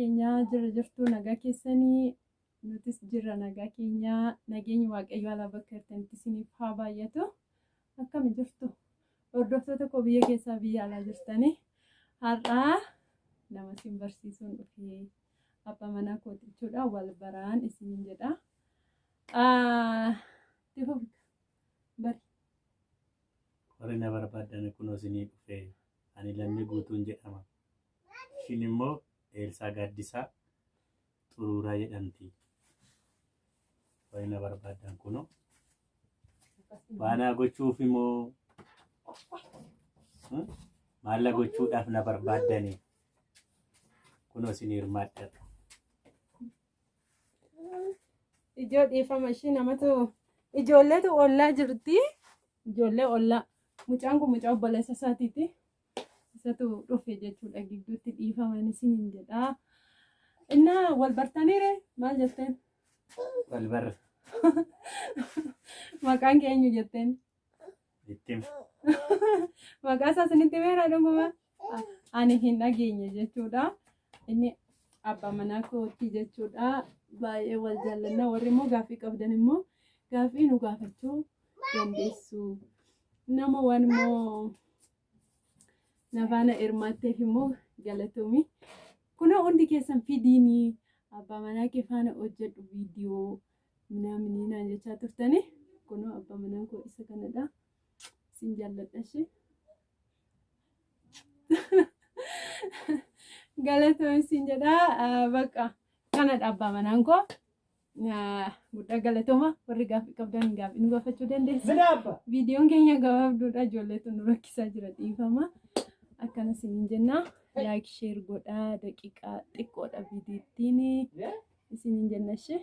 keenya jirtu nagaa keessanii nutis jirra nagaa keenya nageenyi waaqayyo ala bakka jirtanitti isiniif haa baay'atu. Akkam jirtu hordoftoota koo biyya keessaa biyya alaa jirtanii har'a nama isin barsiisuun dhufee abbaa manaa kooti jechuudha wal baraan isiniin jedha. Bari warreen barbaadan kunoo isinii dhufee ani lammii guutuun jedhama. Ishiin immoo Eelsaa Gaaddisaa Xuruuraa jedhamti. Warreen barbaadan kunoo waanaa gochuuf immoo maalla gochuudhaaf na barbaadanii kunoo isinii hirmaadhaa. Ijoo dhiifama ishii namatu ijoolleetu ollaa jirti. Ijoollee ollaa mucaan kun mucaa obboleessa isaatiiti. Isatu dhufe jechuudha gidduutti dhiifaman isiniin jedha. Innaa wal bartaniire maal jetteen? Wal barre. Maqaan keenyu jetteen? Ittiin. Maqaa isaa isinitti beeraa dhuguma? Ani hin dhageenye jechuudha. Inni abbaa manaa kooti jechuudha. Baay'ee wal jaallanna. Warri immoo gaaffii qabdan immoo gaaffii nu gaafachuu dandeessu. Nama waan immoo nafaana hirmaatteef immoo galatoomii. Kunoo hundi keessan fidiinii abbaa manaa kee faana hojjedhu viidiyoo minaaminaan jechaa turtanii. Kunoo abbaa manaa koo isa kanadha. Isin jaalladha ishee. Galatoomii isin jedha bakka. Kanadha abbaa manaan koo guddaa galatooma warri gaaffii qabdan gaaffii nu gaafachuu dandeessu. Viidiyoon keenya gabaabduudha ijoolleetu nu rakkisaa jira dhiifama. Akkana isiniin jenna laayik sheer godhaa daqiiqaa xiqqoodha viidiyootiin isiniin jenna ishee.